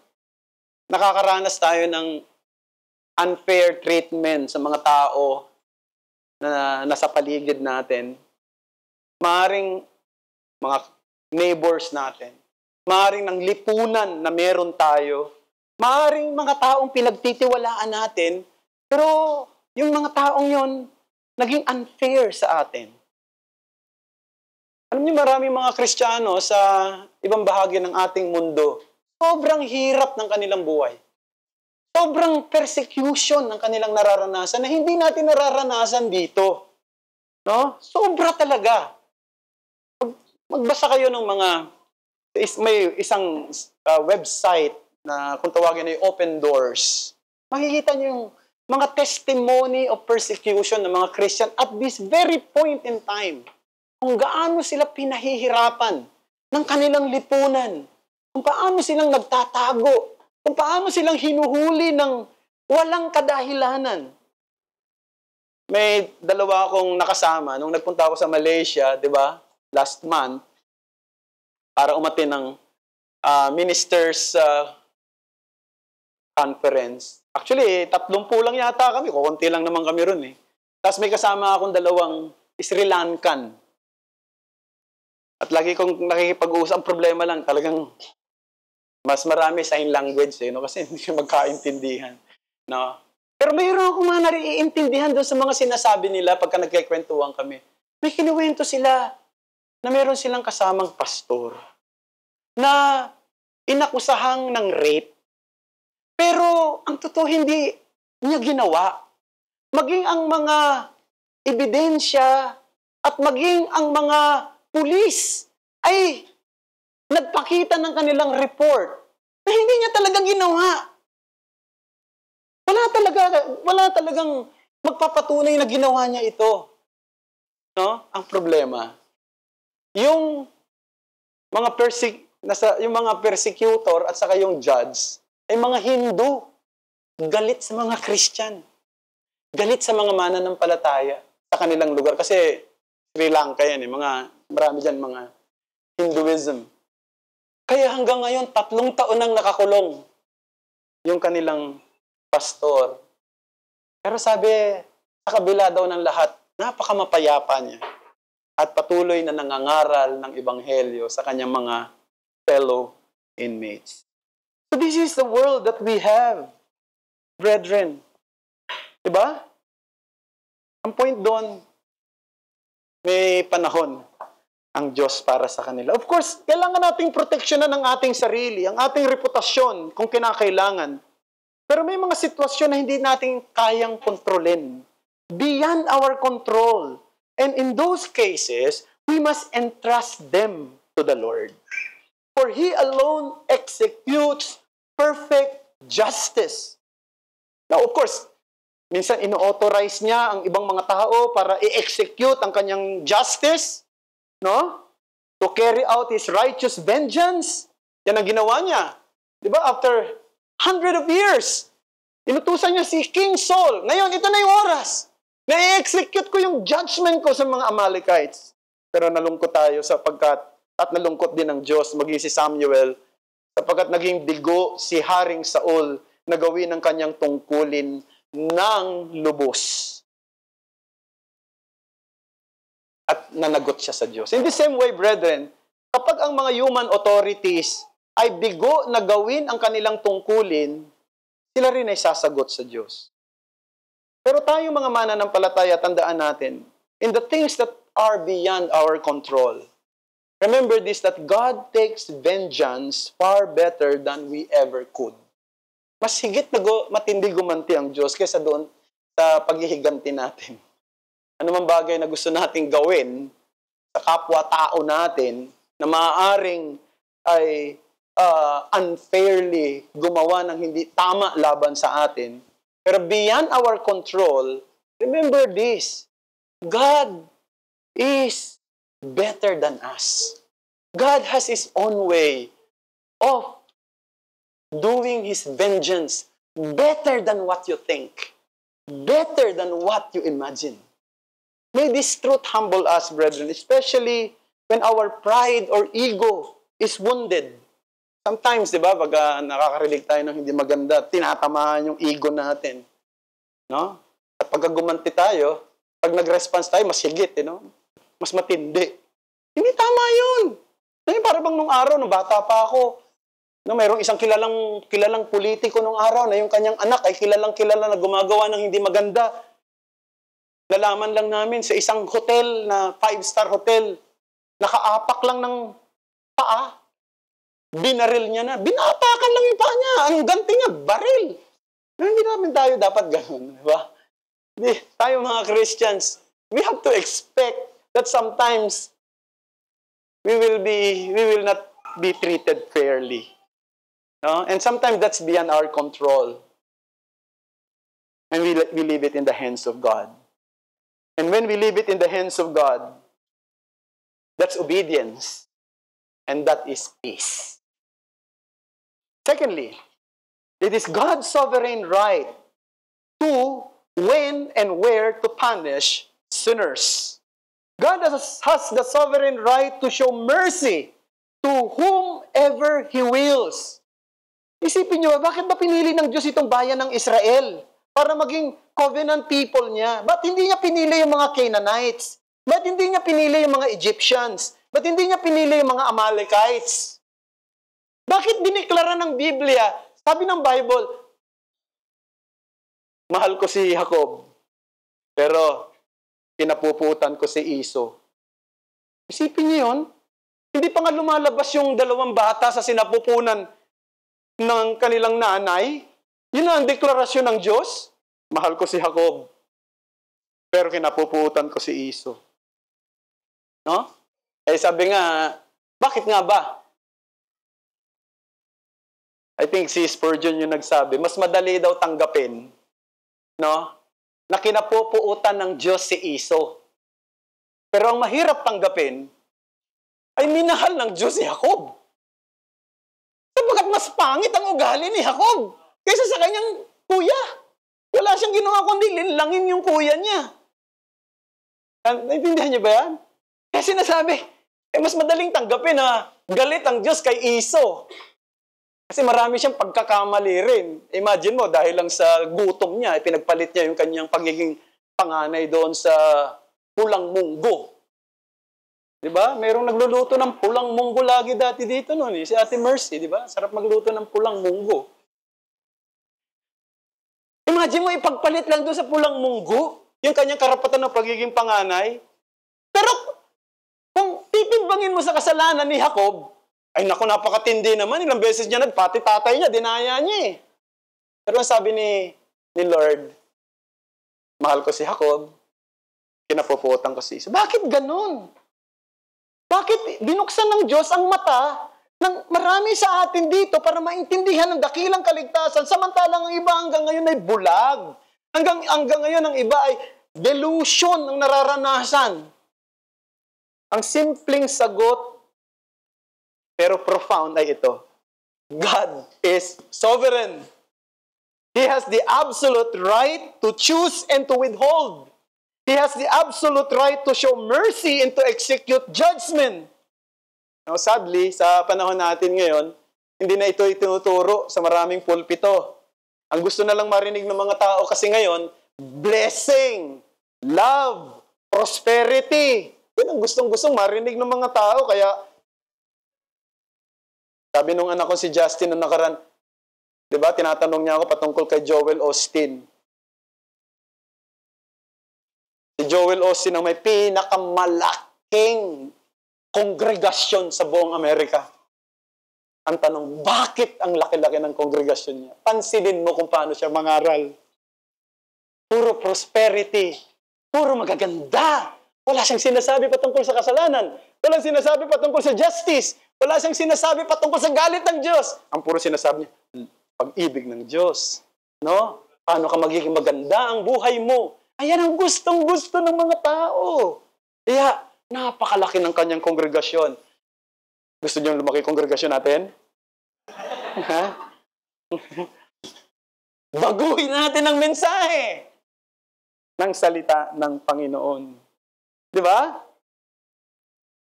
nakakaranas tayo ng unfair treatment sa mga tao na nasa paligid natin. Maaaring mga neighbors natin. Maaaring ng lipunan na meron tayo. Maaaring mga taong pinagtitiwalaan natin, pero yung mga taong yon naging unfair sa atin. Alam niyo, maraming mga Kristiyano sa ibang bahagi ng ating mundo, sobrang hirap ng kanilang buhay. Sobrang persecution ng kanilang nararanasan na hindi natin nararanasan dito. No? Sobra talaga. Magbasa kayo ng mga, may isang website na kung tawagin na yung Open Doors. Makikita niyo yung mga testimony of persecution ng mga Christian at this very point in time. Kung gaano sila pinahihirapan ng kanilang lipunan, kung paano silang nagtatago, kung paano silang hinuhuli ng walang kadahilanan. May dalawa akong nakasama nung nagpunta ako sa Malaysia, di ba? Last month, para umatin ng ministers conference. Actually, 30 lang yata kami, kukunti lang naman kami ron eh. Tapos may kasama akong dalawang Sri Lankan. At lagi kong nakikipag-uusap, ang problema lang, talagang mas marami sign language eh, no? Kasi hindi magkaintindihan. No? Pero mayroon akong mga nariintindihan doon sa mga sinasabi nila pagka nagkikwentuhan kami. May kinuwento sila na meron silang kasamang pastor na inakusahang ng rape. Pero ang totoo hindi niya ginawa. Maging ang mga ebidensya at maging ang mga pulis ay nagpakita ng kanilang report na hindi niya talaga ginawa. Wala talagang magpapatunay na ginawa niya ito. No? Ang problema, yung mga persecutor at saka yung judge ay mga Hindu. Galit sa mga Christian. Galit sa mga mananampalataya sa kanilang lugar. Kasi Sri Lanka yan eh. Marami dyan mga Hinduism. Kaya hanggang ngayon, 3 taon nang nakakulong yung kanilang pastor. Pero sabi, sa kabila daw ng lahat, napakamapayapa niya. At patuloy na nangangaral ng ebanghelyo sa kanyang mga fellow inmates. So this is the world that we have, brethren. Diba? Ang point doon, may panahon ang Diyos para sa kanila. Of course, kailangan nating proteksyonan ang ating sarili, ang ating reputasyon kung kinakailangan. Pero may mga sitwasyon na hindi natin kayang kontrolin. Beyond our control. And in those cases, we must entrust them to the Lord. For He alone executes perfect justice. Now, of course, minsan ino-authorize niya ang ibang mga tao para i-execute ang kanyang justice. No? To carry out His righteous vengeance. Yan ang ginawa niya. Diba? After 100 of years, inutusan niya si King Saul. Ngayon, ito na yung oras Na-execute ko yung judgment ko sa mga Amalekites. Pero nalungkot tayo at nalungkot din ng Diyos, maging si Samuel, sapagkat naging bigo si Haring Saul na gawin ang kanyang tungkulin ng lubos. At nanagot siya sa Diyos. In the same way, brethren, kapag ang mga human authorities ay bigo na gawin ang kanilang tungkulin, sila rin ay sasagot sa Diyos. Pero tayong mga mananampalataya, tandaan natin, in the things that are beyond our control, remember this, that God takes vengeance far better than we ever could. Mas higit na matindi gumanti ang Diyos kaysa doon sa paghihiganti natin. Ano man bagay na gusto nating gawin sa kapwa-tao natin na maaaring ay unfairly gumawa ng hindi tama laban sa atin. Pero beyond our control, remember this, God is better than us. God has His own way of doing His vengeance better than what you think, better than what you imagine. May this truth humble us, brethren, especially when our pride or ego is wounded. Sometimes, di ba, pag nakakarinig tayo ng hindi maganda, tinatamaan yung ego natin. No? At pag gumanti tayo, pag nag-response tayo, mas higit, mas matindi. Hindi tama yun. Para bang nung araw, nung bata pa ako, mayroong isang kilalang politiko nung araw na yung kanyang anak ay kilala na gumagawa ng hindi maganda. Nalaman lang namin sa isang hotel na 5-star hotel, nakaapak lang ng paa. Binaril niya na. Binapakan lang yung paa niya. Ang ganti niya, baril. Hindi namin tayo dapat gano'n. Diba? Tayo mga Christians, we have to expect that sometimes we will not be treated fairly. No? And sometimes that's beyond our control. And we leave it in the hands of God. And when we leave it in the hands of God, that's obedience. And that is peace. Secondly, it is God's sovereign right to when and where to punish sinners. God has the sovereign right to show mercy to whomever He wills. Isipin nyo, bakit ba pinili ng Diyos itong bayan ng Israel? Para maging covenant people niya. Ba't hindi niya pinili yung mga Canaanites? Ba't hindi niya pinili yung mga Egyptians? Ba't hindi niya pinili yung mga Amalekites? Bakit diniklara ng Biblia? Sabi ng Bible, mahal ko si Jacob, pero kinapuputan ko si Esau. Isipin niyo yun? Hindi pa nga lumalabas yung dalawang bata sa sinapupunan ng kanilang nanay. Yun na ang deklarasyon ng Diyos. Mahal ko si Jacob, pero kinapuputan ko si Esau. No? Sabi nga, bakit nga ba? I think si Spurgeon yung nagsabi, mas madali daw tanggapin, no, na kinapupuutan ng Diyos si Esau. Pero ang mahirap tanggapin, ay minahal ng Diyos si Jacob. Sapagkat mas pangit ang ugali ni Jacob kaysa sa kanyang kuya. Wala siyang ginawa kundi linlangin yung kuya niya. Naintindihan niyo ba yan? Kaya sinasabi, mas madaling tanggapin na galit ang Diyos kay Esau. Kasi marami siyang pagkakamali rin. Imagine mo, dahil lang sa gutom niya, pinagpalit niya yung kanyang pagiging panganay doon sa pulang munggo. Diba? Merong nagluluto ng pulang munggo lagi dati dito noon. Si Ate Mercy, diba? Sarap magluto ng pulang munggo. Imagine mo, ipagpalit lang doon sa pulang munggo, yung kanyang karapatan ng pagiging panganay. Pero, kung titimbangin mo sa kasalanan ni Jacob, ay naku, napakatindi naman. Ilang beses niya pati tatay niya, dinaya niya eh. Pero ang sabi ni Lord, mahal ko si Jacob, kinapuputan ko si Esau. Bakit ganun? Bakit binuksan ng Diyos ang mata ng marami sa atin dito para maintindihan ang dakilang kaligtasan, samantalang ang iba hanggang ngayon ay bulag. Hanggang ngayon ang iba ay delusion ang nararanasan. Ang simpleng sagot, pero profound ay ito. God is sovereign. He has the absolute right to choose and to withhold. He has the absolute right to show mercy and to execute judgment. Now, sadly, sa panahon natin ngayon, hindi na ito itinuturo sa maraming pulpito. Ang gusto na lang marinig ng mga tao kasi ngayon, blessing, love, prosperity. Yan ang gustong-gustong marinig ng mga tao. Kaya, sabi nung anak ko si Justin nung nakaraan, di ba, tinatanong niya ako patungkol kay Joel Austin. Si Joel Austin ang may pinakamalaking kongregasyon sa buong Amerika. Ang tanong, bakit ang laki-laki ng kongregasyon niya? Pansinin mo kung paano siya mangaral. Puro prosperity. Puro magaganda. Wala siyang sinasabi patungkol sa kasalanan. Wala siyang sinasabi patungkol sa justice. Wala siyang sinasabi patungkol sa galit ng Diyos. Ang puro sinasabi niya, pag-ibig ng Diyos. No? Paano ka magiging maganda ang buhay mo? Ayan ang gustong-gusto ng mga tao. Kaya, napakalaki ng kanyang kongregasyon. Gusto niyo lumaki kongregasyon natin? Ha? Baguhin natin ang mensahe ng salita ng Panginoon. Di ba?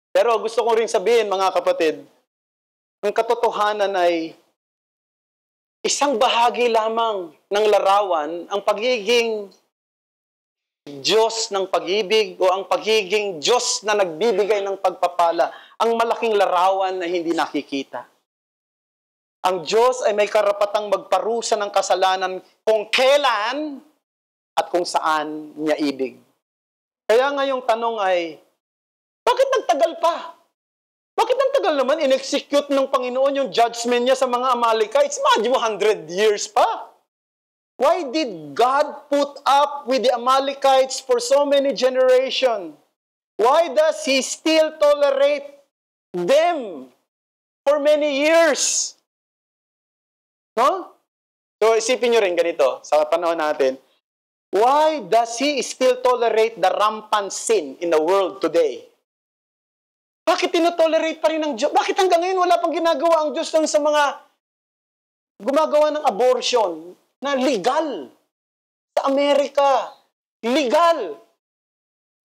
Pero gusto ko rin sabihin, mga kapatid, ang katotohanan ay isang bahagi lamang ng larawan, ang pagiging Diyos ng pag-ibig o ang pagiging Diyos na nagbibigay ng pagpapala, ang malaking larawan na hindi nakikita. Ang Diyos ay may karapatang magparusa ng kasalanan kung kailan at kung saan niya ibig. Kaya nga yung tanong ay, bakit nagtagal pa? Bakit nagtagal naman in-execute ng Panginoon yung judgment niya sa mga Amalekites? Imagine mo 100 years pa. Why did God put up with the Amalekites for so many generations? Why does He still tolerate them for many years? No? So, isipin nyo rin ganito, sa panahon natin, why does He still tolerate the rampant sin in the world today? Bakit tinotolerate pa rin ng Diyos? Bakit hanggang ngayon wala pang ginagawa ang Diyos sa mga gumagawa ng abortion na legal? Sa Amerika, legal.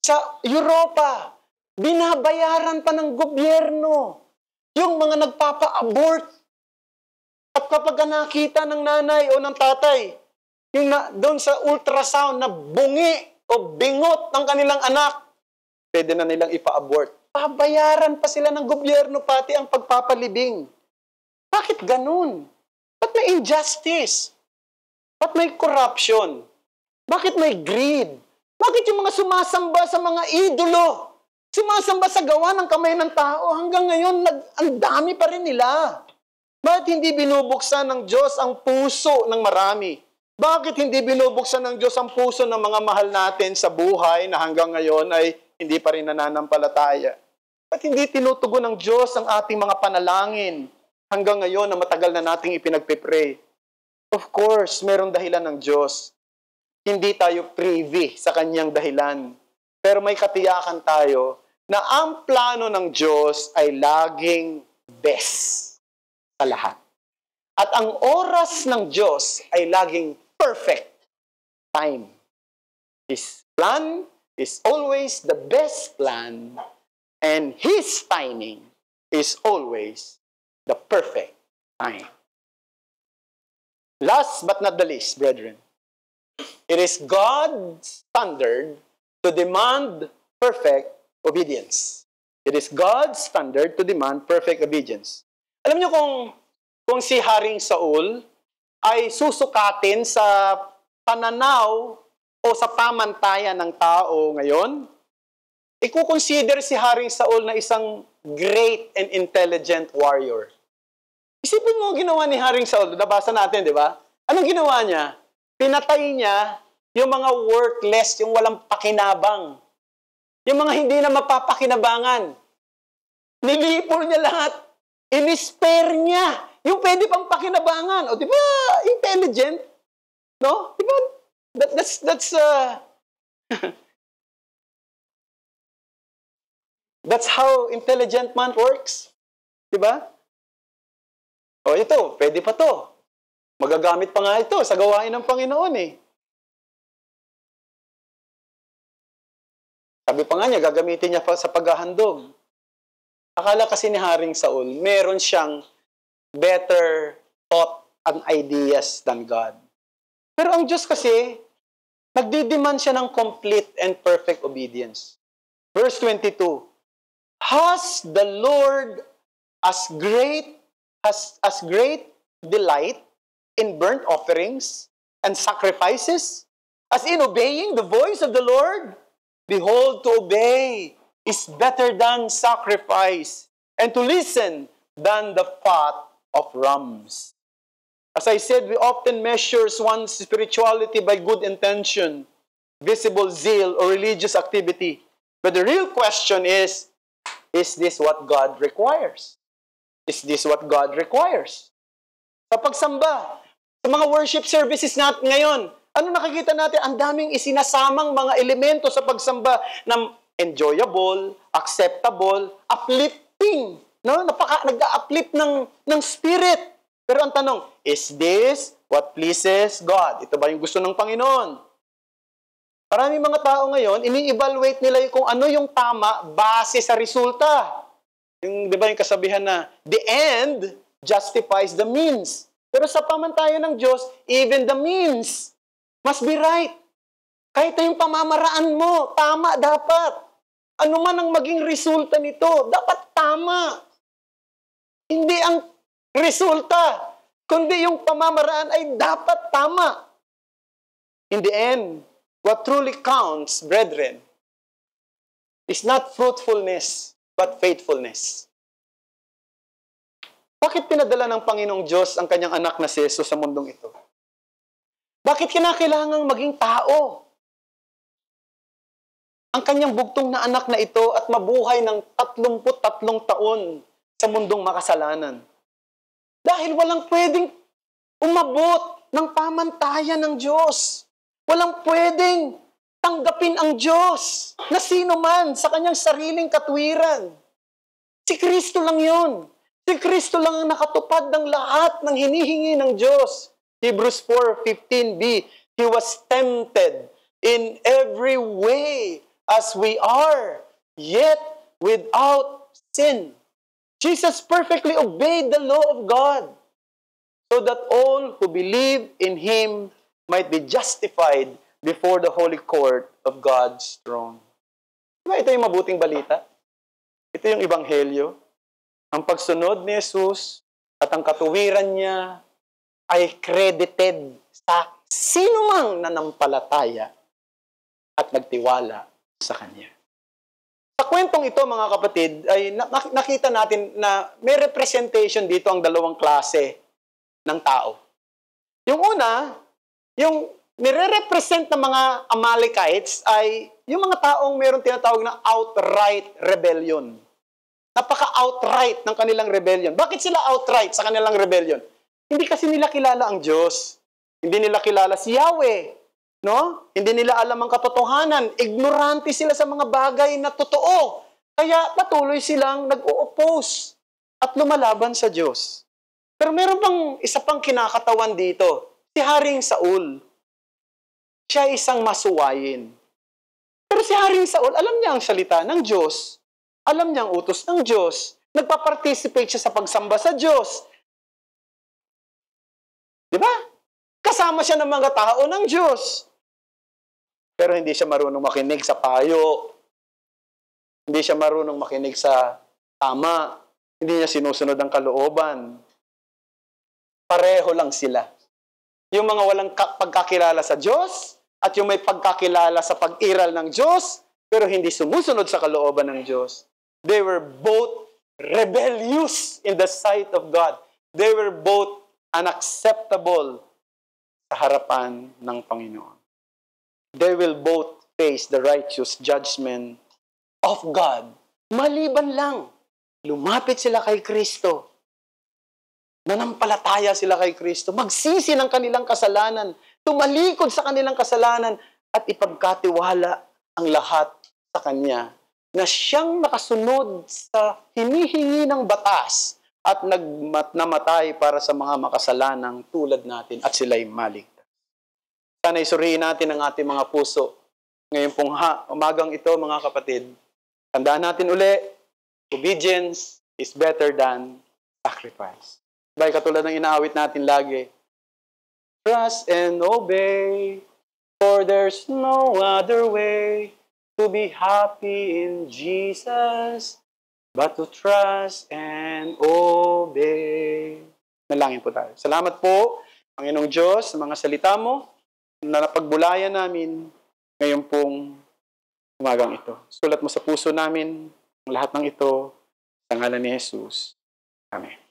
Sa Europa, binabayaran pa ng gobyerno yung mga nagpapa-abort. At kapag nakita ng nanay o ng tatay, yung doon sa ultrasound na bungi o bingot ng kanilang anak, pwede na nilang ipa-abort. Babayaran pa sila ng gobyerno pati ang pagpapalibing. Bakit ganun? Ba't may injustice? Ba't may corruption? Bakit may greed? Bakit yung mga sumasamba sa mga idolo? Sumasamba sa gawa ng kamay ng tao hanggang ngayon, ang dami pa rin nila. Bakit hindi binubuksan ng Diyos ang puso ng marami? Bakit hindi binubuksan ng Diyos ang puso ng mga mahal natin sa buhay na hanggang ngayon ay hindi pa rin nananampalataya? Bakit hindi tinutugon ng Diyos ang ating mga panalangin hanggang ngayon na matagal na nating ipinagpipray? Of course, merong dahilan ng Diyos. Hindi tayo privy sa kanyang dahilan. Pero may katiyakan tayo na ang plano ng Diyos ay laging best sa lahat. At ang oras ng Diyos ay laging perfect time. His plan is always the best plan, and His timing is always the perfect time. Last but not the least, brethren, it is God's standard to demand perfect obedience. It is God's standard to demand perfect obedience. Alam niyo kung si Haring Saul ay susukatin sa pananaw o sa pamantayan ng tao ngayon, ikukonsider si Haring Saul na isang great and intelligent warrior. Isipin mo ginawa ni Haring Saul, nabasa natin, di ba? Anong ginawa niya? Pinatay niya yung mga worthless, yung walang pakinabang. Yung mga hindi na mapapakinabangan. Nilipol niya lahat. In-spare niya. Yung pwede pang pakinabangan. O, di ba? Intelligent. No? Di ba? That's how intelligent man works. Di ba? O, ito. Pwede pa to. Magagamit pa nga ito sa gawain ng Panginoon eh. Sabi pa nga niya, gagamitin niya pa sa paghahandog. Akala kasi ni Haring Saul, meron siyang better thought and ideas than God. Pero ang Diyos kasi, nagdidemand siya ng complete and perfect obedience. Verse 22, has the Lord as great delight in burnt offerings and sacrifices as in obeying the voice of the Lord? Behold, to obey is better than sacrifice, and to listen than the fat of rams. As I said, we often measure one's spirituality by good intention, visible zeal, or religious activity. But the real question is this what God requires? Is this what God requires? Sa pagsamba, sa mga worship services natin ngayon, ano nakikita natin? Ang daming isinasamang mga elemento sa pagsamba na enjoyable, acceptable, uplifting. No? Nag-uplift ng spirit. Pero ang tanong, is this what pleases God? Ito ba yung gusto ng Panginoon? Maraming mga tao ngayon, ini-evaluate nila kung ano yung tama base sa resulta. Yung, di ba yung kasabihan na, the end justifies the means. Pero sa pamantayan ng Diyos, even the means must be right. Kahit na yung pamamaraan mo, tama dapat. Ano man ang maging resulta nito, dapat tama. Hindi ang resulta, kundi yung pamamaraan ay dapat tama. In the end, what truly counts, brethren, is not fruitfulness, but faithfulness. Bakit pinadala ng Panginoong Diyos ang kanyang anak na si Jesus sa mundong ito? Bakit kinakailangang maging tao ang kanyang bugtong na anak na ito at mabuhay ng 33 taon sa mundong makasalanan? Dahil walang pwedeng umabot ng pamantayan ng Diyos. Walang pwedeng tanggapin ang Diyos na sino man sa kanyang sariling katwiran. Si Kristo lang yun. Si Kristo lang ang nakatupad ng lahat ng hinihingi ng Diyos. Hebrews 4:15b, He was tempted in every way as we are, yet without sin. Jesus perfectly obeyed the law of God so that all who believe in Him might be justified before the holy court of God's throne. Diba ito yung mabuting balita? Ito yung ebanghelyo. Ang pagsunod ni Jesus at ang katuwiran niya ay credited sa sino mang nanampalataya at nagtiwala sa Kanya. Sa kwentong ito, mga kapatid, ay nakita natin na may representation dito ang dalawang klase ng tao. Yung una, yung nire-represent ng mga Amalekites ay yung mga taong mayroong tinatawag na outright rebellion. Napaka-outright ng kanilang rebellion. Bakit sila outright sa kanilang rebellion? Hindi kasi nila kilala ang Diyos. Hindi nila kilala si Yahweh. No? Hindi nila alam ang katotohanan. Ignorante sila sa mga bagay na totoo. Kaya patuloy silang nag-o-oppose at lumalaban sa Diyos. Pero meron pang isa pang kinakatawan dito. Si Haring Saul. Siya isang masuwayin. Pero si Haring Saul, alam niya ang salita ng Diyos. Alam niya ang utos ng Diyos. Nagpa-participate siya sa pagsamba sa Diyos. Di ba? Kasama siya ng mga tao ng Diyos. Pero hindi siya marunong makinig sa payo. Hindi siya marunong makinig sa tama. Hindi niya sinusunod ang kalooban. Pareho lang sila. Yung mga walang pagkakilala sa Diyos at yung may pagkakilala sa pag-iral ng Diyos pero hindi sumusunod sa kalooban ng Diyos. They were both rebellious in the sight of God. They were both unacceptable sa harapan ng Panginoon. They will both face the righteous judgment of God. Maliban lang, lumapit sila kay Kristo. Nanampalataya sila kay Kristo. Magsisi ng kanilang kasalanan. Tumalikod sa kanilang kasalanan at ipagkatiwala ang lahat sa Kanya na siyang nakasunod sa hinihingi ng batas at namatay para sa mga makasalanang tulad natin at sila'y maligtas. Sana'y suriin natin ang ating mga puso ngayon pong umagang ito, mga kapatid, tandaan natin uli, obedience is better than sacrifice. Dahil katulad ng inaawit natin lagi, trust and obey, for there's no other way to be happy in Jesus, but to trust and obey. Nalangin po tayo. Salamat po, Panginoong Diyos, sa mga salita mo na napagbulayan namin ngayon pong umagang ito. Sulat mo sa puso namin ang lahat ng ito sa ngalan ni Jesus. Amen.